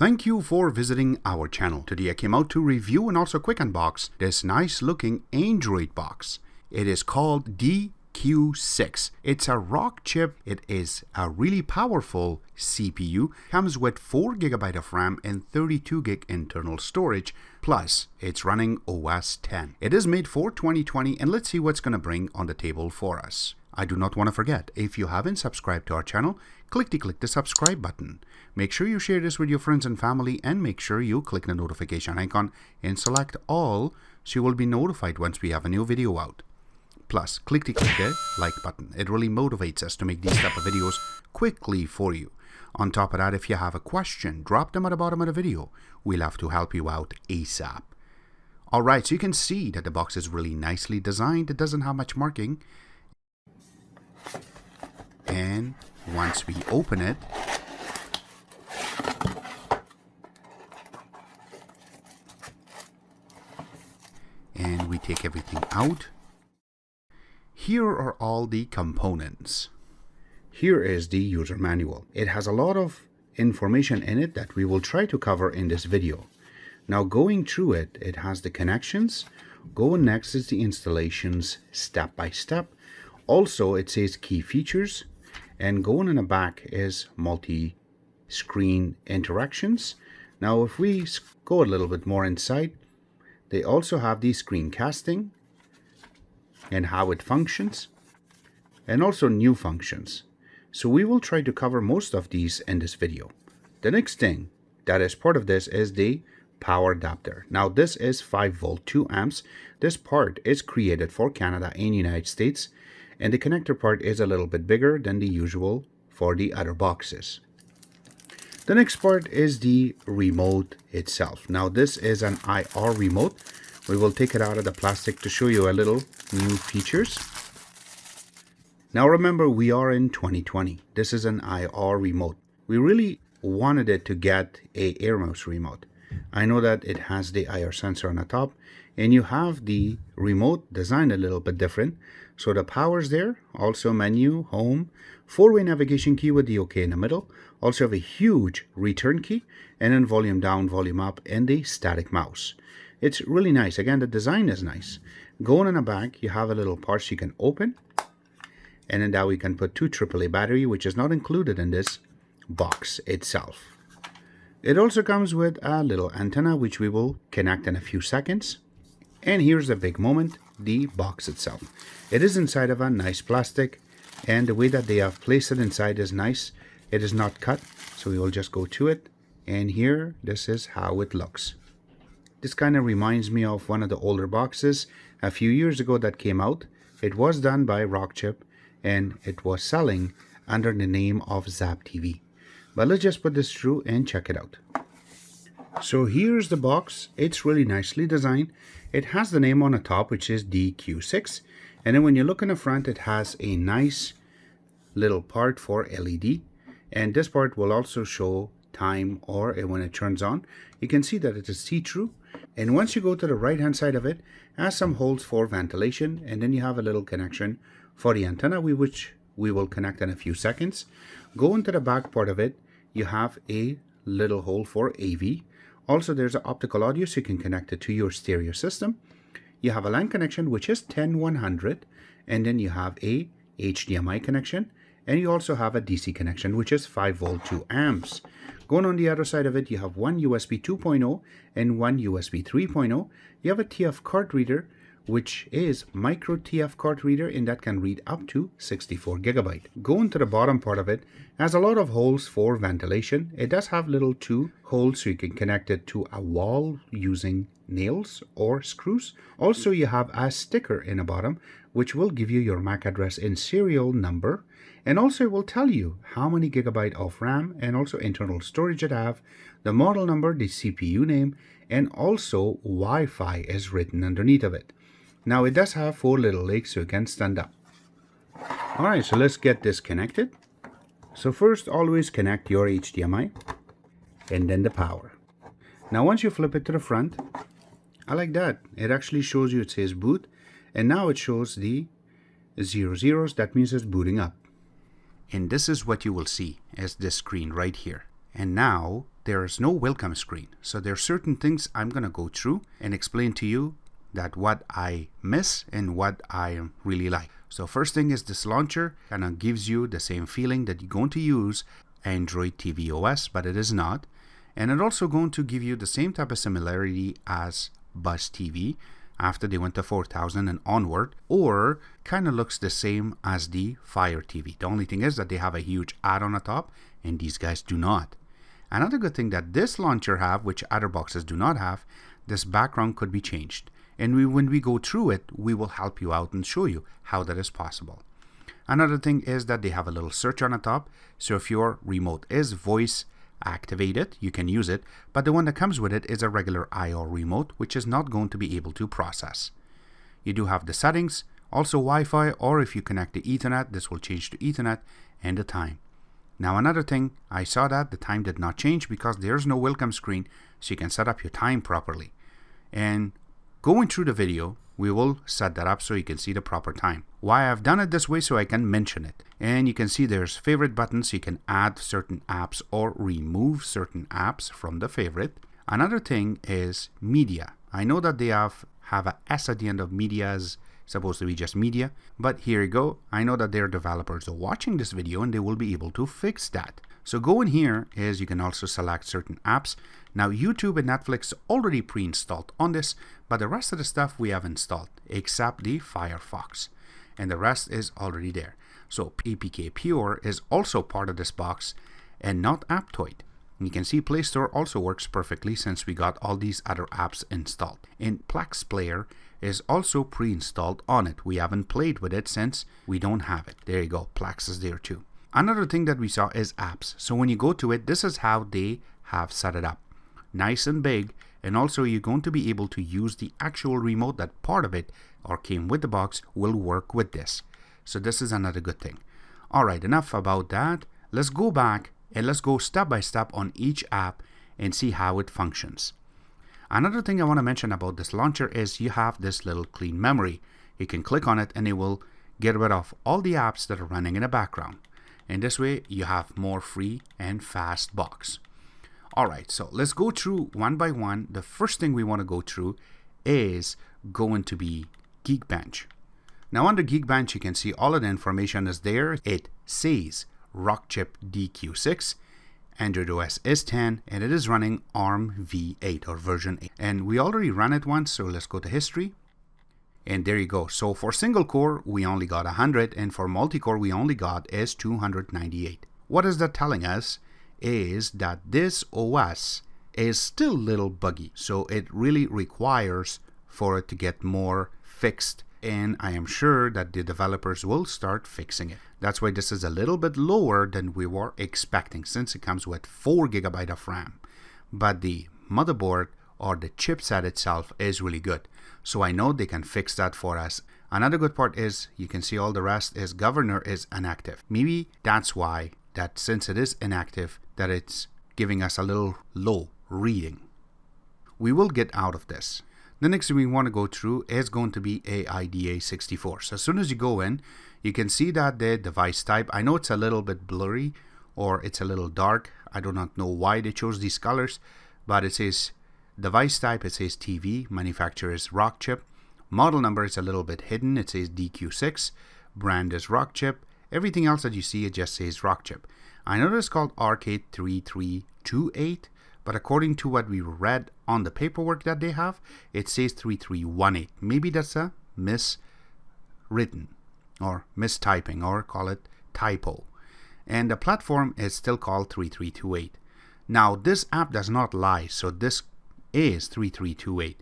Thank you for visiting our channel. Today I came out to review and also quick unbox this nice looking Android box. It is called DQ6. It's a rock chip. It is a really powerful CPU. Comes with 4 GB of RAM and 32 GB internal storage. Plus, it's running OS 10. It is made for 2020 and let's see what's going to bring on the table for us. I do not want to forget, if you haven't subscribed to our channel, click the subscribe button. Make sure you share this with your friends and family and make sure you click the notification icon and select all so you will be notified once we have a new video out. Plus, click the like button. It really motivates us to make these type of videos quickly for you. On top of that, if you have a question, drop them at the bottom of the video. We'll have to help you out ASAP. Alright, so you can see that the box is really nicely designed. It doesn't have much marking. And once we open it, and we take everything out, here are all the components. Here is the user manual. It has a lot of information in it that we will try to cover in this video. Now going through it, it has the connections. Going next is the installations step by step. Also it says key features, and going in the back is multi-screen interactions. Now if we go a little bit more inside, they also have the screencasting and how it functions, and also new functions. So we will try to cover most of these in this video. The next thing that is part of this is the power adapter. Now this is 5 volt 2 amps. This part is created for Canada and United States, and the connector part is a little bit bigger than the usual for the other boxes. The next part is the remote itself. Now this is an IR remote. We will take it out of the plastic to show you a little new features. Now remember, we are in 2020. This is an IR remote. We really wanted it to get a air mouse remote. I know that it has the IR sensor on the top, and you have the remote designed a little bit different. So the power's there, also menu, home, 4-way navigation key with the OK in the middle, also have a huge return key, and then volume down, volume up, and the static mouse. It's really nice. Again, the design is nice. Going in the back, you have a little part you can open, and then now we can put 2 AAA battery, which is not included in this box itself. It also comes with a little antenna, which we will connect in a few seconds. And here's the big moment, the box itself. It is inside of a nice plastic, and the way that they have placed it inside is nice. It is not cut, so we will just go to it. And here, this is how it looks. This kind of reminds me of one of the older boxes a few years ago that came out. It was done by Rockchip, and it was selling under the name of Zap TV. But let's just put this through and check it out. So here's the box. It's really nicely designed. It has the name on the top, which is DQ6. And then when you look in the front, it has a nice little part for LED. And this part will also show time or when it turns on. You can see that it is see-through. And once you go to the right-hand side of it, it has some holes for ventilation. And then you have a little connection for the antenna, which we will connect in a few seconds. Go into the back part of it, you have a little hole for AV. Also, there's an optical audio, so you can connect it to your stereo system. You have a LAN connection, which is 10100, and then you have a HDMI connection, and you also have a DC connection, which is 5 volt 2 amps. Going on the other side of it, you have one USB 2.0 and one USB 3.0. You have a TF card reader, which is micro TF card reader, and that can read up to 64 GB. Going to the bottom part of it, has a lot of holes for ventilation. It does have little 2 holes so you can connect it to a wall using nails or screws. Also, you have a sticker in the bottom, which will give you your MAC address and serial number, and also it will tell you how many gigabyte of RAM and also internal storage it have, the model number, the CPU name, and also Wi-Fi is written underneath of it. Now it does have 4 little legs so you can stand up. Alright, so let's get this connected. So first, always connect your HDMI and then the power. Now once you flip it to the front, I like that. It actually shows you, it says boot, and now it shows the 00s. That means it's booting up. And this is what you will see as this screen right here. And now there is no welcome screen. So there are certain things I'm going to go through and explain to you that what I miss and what I really like. So first thing is this launcher kind of gives you the same feeling that you're going to use Android TV OS, but it is not. And it also going to give you the same type of similarity as Buzz TV after they went to 4000 and onward, or kind of looks the same as the Fire TV. The only thing is that they have a huge ad on the top and these guys do not. Another good thing that this launcher have, which other boxes do not have, this background could be changed. And when we go through it, we will help you out and show you how that is possible. Another thing is that they have a little search on the top. So if your remote is voice activated, you can use it. But the one that comes with it is a regular IR remote, which is not going to be able to process. You do have the settings, also Wi-Fi, or if you connect to Ethernet, this will change to Ethernet, and the time. Now another thing, I saw that the time did not change because there's no welcome screen, so you can set up your time properly. And going through the video, we will set that up so you can see the proper time. Why I've done it this way, so I can mention it. And you can see there's favorite buttons, so you can add certain apps or remove certain apps from the favorite. Another thing is media. I know that they have a S at the end of media as supposed to be just media, but here you go. I know that their developers are watching this video and they will be able to fix that. So go in here is you can also select certain apps. Now YouTube and Netflix already pre-installed on this, but the rest of the stuff we have installed except the Firefox, and the rest is already there. So APK Pure is also part of this box and not Aptoid. You can see Play Store also works perfectly since we got all these other apps installed. And Plex Player is also pre-installed on it. We haven't played with it since we don't have it. There you go, Plex is there too. Another thing that we saw is apps. So when you go to it, this is how they have set it up. Nice and big, and also you're going to be able to use the actual remote that part of it or came with the box will work with this. So this is another good thing. Alright, enough about that. Let's go back and let's go step by step on each app and see how it functions. Another thing I want to mention about this launcher is you have this little clean memory. You can click on it and it will get rid of all the apps that are running in the background. And this way you have more free and fast box. Alright, so let's go through one by one. The first thing we want to go through is going to be Geekbench. Now under Geekbench you can see all of the information is there. It says Rockchip DQ6, Android OS is 10, and it is running ARM v8 or version 8. And we already ran it once, so let's go to history. And there you go. So for single core we only got 100, and for multi-core we only got is 298. What is that telling us is that this OS is still a little buggy, so it really requires for it to get more fixed, and I am sure that the developers will start fixing it. That's why this is a little bit lower than we were expecting since it comes with 4 GB of RAM, but the motherboard or the chipset itself is really good, so I know they can fix that for us. Another good part is you can see all the rest is governor is inactive. Maybe that's why that since it is inactive that it's giving us a little low reading. We will get out of this. The next thing we want to go through is going to be AIDA64. So as soon as you go in, you can see that the device type, I know it's a little bit blurry or it's a little dark. I do not know why they chose these colors, but it says device type, it says TV, manufacturer is Rockchip, model number is a little bit hidden, it says DQ6, brand is Rockchip, everything else that you see it just says Rockchip. I know it's called RK3328, but according to what we read on the paperwork that they have, it says 3318. Maybe that's a miswritten or mistyping or call it typo. And the platform is still called 3328. Now this app does not lie, so this is 3328.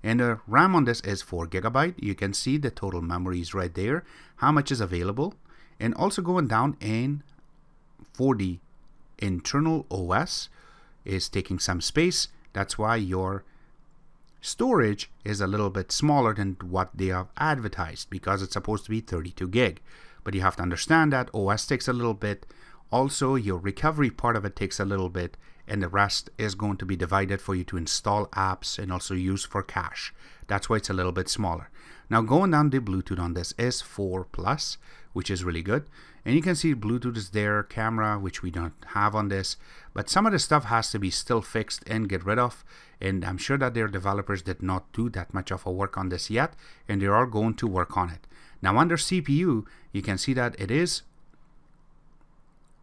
And the RAM on this is 4 GB. You can see the total memory is right there, how much is available. And also going down in for the internal OS is taking some space. That's why your storage is a little bit smaller than what they have advertised because it's supposed to be 32 gig. But you have to understand that OS takes a little bit. Also, your recovery part of it takes a little bit. and the rest is going to be divided for you to install apps and also use for cache. That's why it's a little bit smaller. Now going down, the Bluetooth on this is 4+, which is really good. And you can see Bluetooth is there, camera, which we don't have on this. But some of the stuff has to be still fixed and get rid of. And I'm sure that their developers did not do that much of a work on this yet, and they are going to work on it. Now under CPU, you can see that it is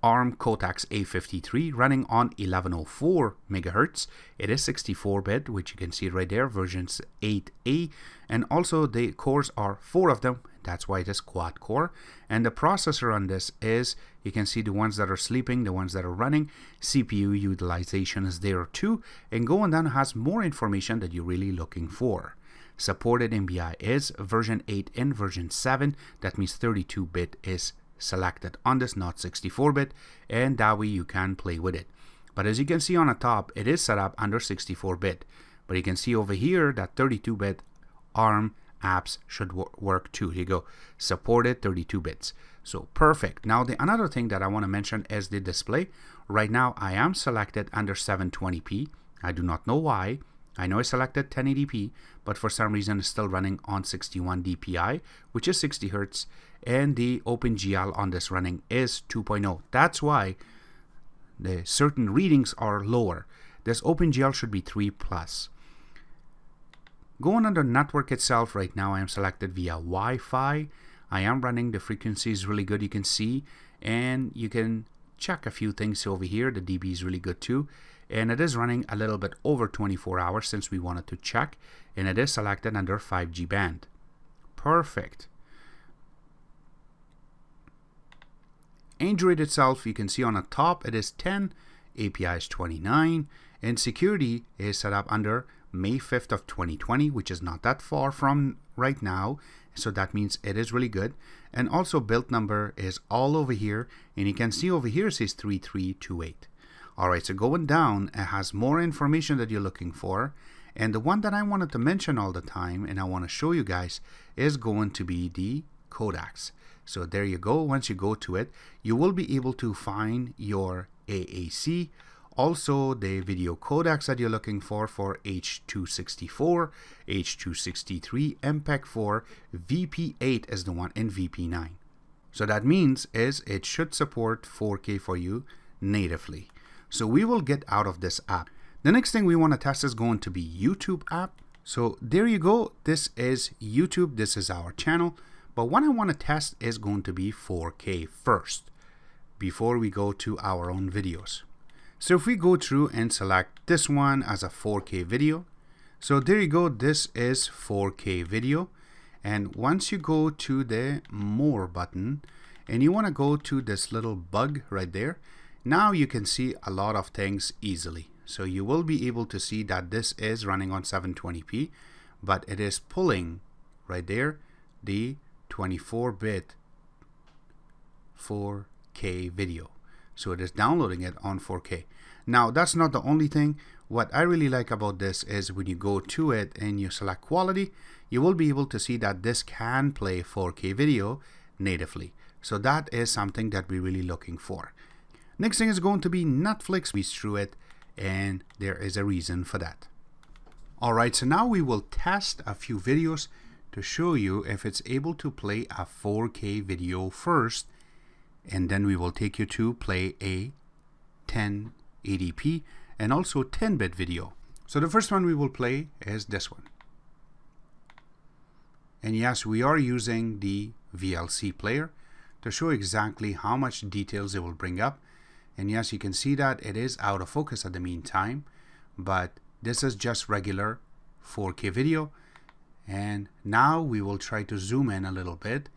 ARM Cortex-A53 running on 1104 megahertz. It is 64-bit, which you can see right there, version 8A, and also the cores are 4 of them. That's why it is quad core. And the processor on this is, you can see the ones that are sleeping, the ones that are running. CPU utilization is there too, and going down has more information that you're really looking for. Supported MBI is version 8 and version 7. That means 32-bit is selected on this, not 64-bit, and that way you can play with it. But as you can see on the top, it is set up under 64-bit. But you can see over here that 32-bit ARM apps should work too. Here you go, supported 32 bits. So perfect. Now another thing that I want to mention is the display. Right now I am selected under 720p. I do not know why. I know I selected 1080p, but for some reason it's still running on 61 dpi, which is 60 Hz, and the OpenGL on this running is 2.0. That's why the certain readings are lower. This OpenGL should be 3+. Going under network itself, right now I am selected via Wi-Fi. I am running, the frequency is really good, you can see, and you can check a few things over here. The dB is really good too, and it is running a little bit over 24 hours since we wanted to check, and it is selected under 5G band. Perfect. Android itself, you can see on the top it is 10, API is 29, and security is set up under May 5th of 2020, which is not that far from right now, so that means it is really good. And also build number is all over here, and you can see over here it says 3328. Alright, so going down, it has more information that you're looking for, and the one that I wanted to mention all the time and I want to show you guys is going to be the codecs. So there you go. Once you go to it, you will be able to find your AAC, also the video codecs that you're looking for H.264, H.263, MPEG-4, VP8 is the one, and VP9. So that means is it should support 4K for you natively. So we will get out of this app. The next thing we want to test is going to be YouTube app. So there you go. This is YouTube. This is our channel. But what I want to test is going to be 4K first before we go to our own videos. So if we go through and select this one as a 4K video, so there you go, this is 4K video. And once you go to the more button and you want to go to this little bug right there, now you can see a lot of things easily. So you will be able to see that this is running on 720p, but it is pulling right there the 24-bit 4K video. So it is downloading it on 4K. Now that's not the only thing. What I really like about this is when you go to it and you select quality, you will be able to see that this can play 4K video natively. So that is something that we're really looking for. Next thing is going to be Netflix. We through it, and there is a reason for that. Alright, so now we will test a few videos to show you if it's able to play a 4K video first, and then we will take you to play a 1080p and also 10-bit video. So the first one we will play is this one. And yes, we are using the VLC player to show exactly how much details it will bring up. And yes, you can see that it is out of focus at the meantime, but this is just regular 4K video. And now we will try to zoom in a little bit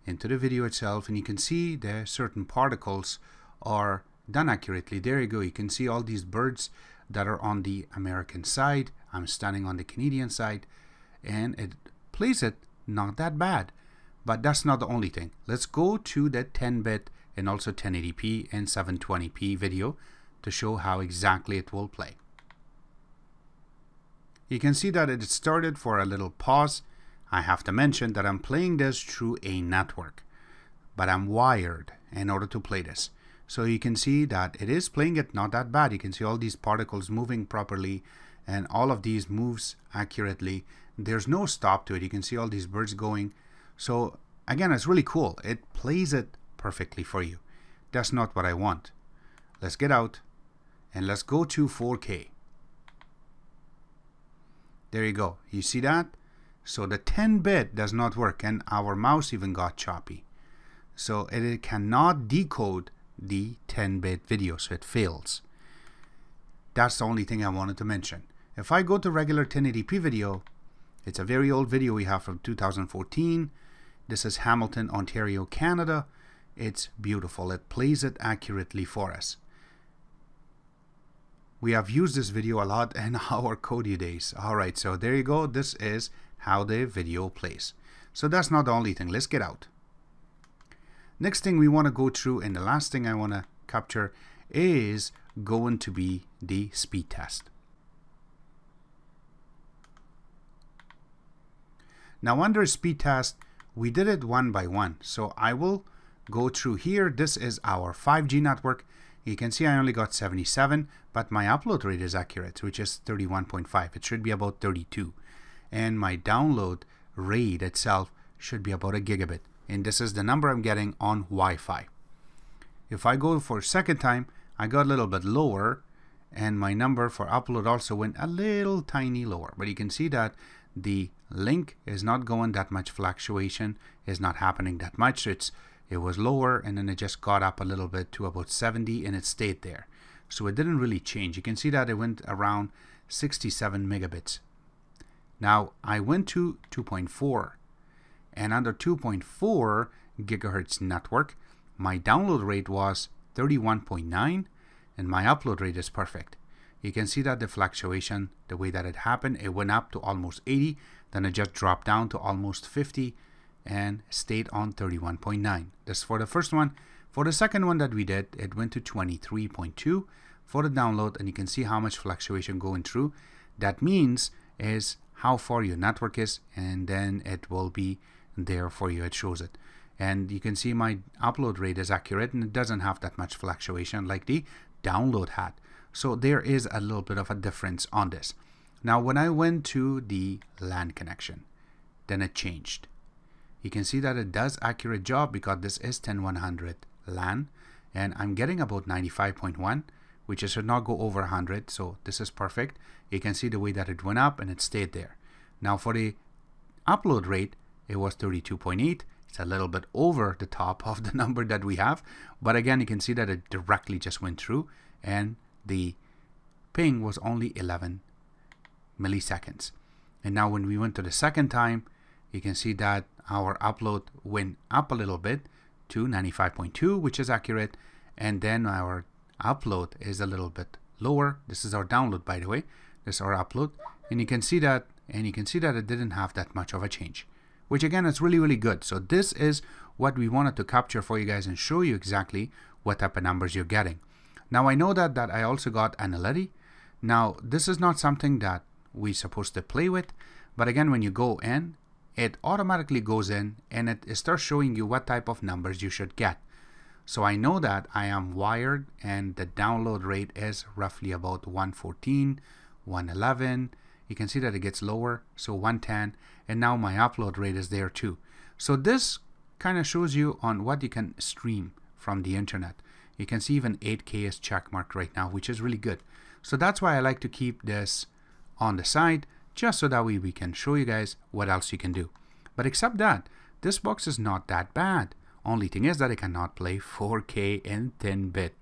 into the video itself, and you can see the certain particles are done accurately. There you go. You can see all these birds that are on the American side. I'm standing on the Canadian side, and it plays it not that bad. But that's not the only thing. Let's go to the 10-bit and also 1080p and 720p video to show how exactly it will play. You can see that it started for a little pause. I have to mention that I'm playing this through a network, but I'm wired in order to play this. So you can see that it is playing it not that bad. You can see all these particles moving properly, and all of these moves accurately. There's no stop to it. You can see all these birds going. So again, it's really cool. It plays it perfectly for you. That's not what I want. Let's get out and let's go to 4K. There you go. You see that? So the 10-bit does not work, and our mouse even got choppy. So it cannot decode the 10-bit video, so it fails. That's the only thing I wanted to mention. If I go to regular 1080p video, it's a very old video we have from 2014. This is Hamilton, Ontario, Canada. It's beautiful. It plays it accurately for us. We have used this video a lot in our Kodi days. Alright, so there you go. This is how the video plays. So that's not the only thing. Let's get out. Next thing we want to go through, and the last thing I want to capture, is going to be the speed test. Now under speed test, we did it one by one. So I will go through here. This is our 5G network. You can see I only got 77, but my upload rate is accurate, which is 31.5. It should be about 32. And my download rate itself should be about a gigabit. And this is the number I'm getting on Wi-Fi. If I go for a second time, I got a little bit lower, and my number for upload also went a little tiny lower. But you can see that the link is not going that much, fluctuation is not happening that much. It was lower, and then it just got up a little bit to about 70, and it stayed there. So it didn't really change. You can see that it went around 67 megabits. Now I went to 2.4, and under 2.4 gigahertz network, my download rate was 31.9, and my upload rate is perfect. You can see that the fluctuation, the way that it happened, it went up to almost 80, then it just dropped down to almost 50, and stayed on 31.9. This for the first one. For the second one that we did, it went to 23.2 for the download, and you can see how much fluctuation going through. That means is how far your network is, and then it will be there for you. It shows it. And you can see my upload rate is accurate, and it doesn't have that much fluctuation like the download had. So there is a little bit of a difference on this. Now when I went to the LAN connection, then it changed. You can see that it does accurate job because this is 10100 LAN, and I'm getting about 95.1, which should not go over 100. So this is perfect. You can see the way that it went up and it stayed there. Now for the upload rate, it was 32.8. It's a little bit over the top of the number that we have, but again, you can see that it directly just went through, and the ping was only 11 milliseconds. And now when we went to the second time, you can see that our upload went up a little bit to 95.2, which is accurate, and then our upload is a little bit lower. This is our download, by the way. This is our upload, and you can see that, it didn't have that much of a change, which again is really good. So this is what we wanted to capture for you guys and show you exactly what type of numbers you're getting. Now I know that I also got Analiti. Now this is not something that we're supposed to play with, but again, when you go in, it automatically goes in and it starts showing you what type of numbers you should get. So I know that I am wired, and the download rate is roughly about 114, 111. You can see that it gets lower, so 110, and now my upload rate is there too. So this kind of shows you on what you can stream from the internet. You can see even 8K is checkmarked right now, which is really good. So that's why I like to keep this on the side, just so that way we can show you guys what else you can do. But except that, this box is not that bad. Only thing is that it cannot play 4K in 10-bit,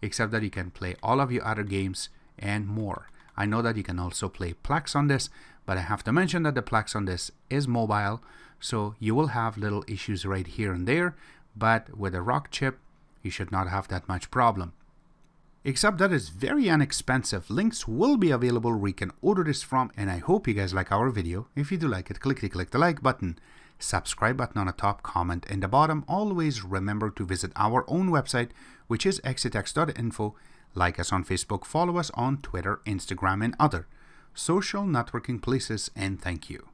except that you can play all of your other games and more. I know that you can also play Plex on this, but I have to mention that the Plex on this is mobile, so you will have little issues right here and there, but with a rock chip, you should not have that much problem. Except that it's very inexpensive. Links will be available where you can order this from, and I hope you guys like our video. If you do like it, click the like button, subscribe button on the top, comment in the bottom. Always remember to visit our own website, which is exitex.info. Like us on Facebook, follow us on Twitter, Instagram, and other social networking places, and thank you.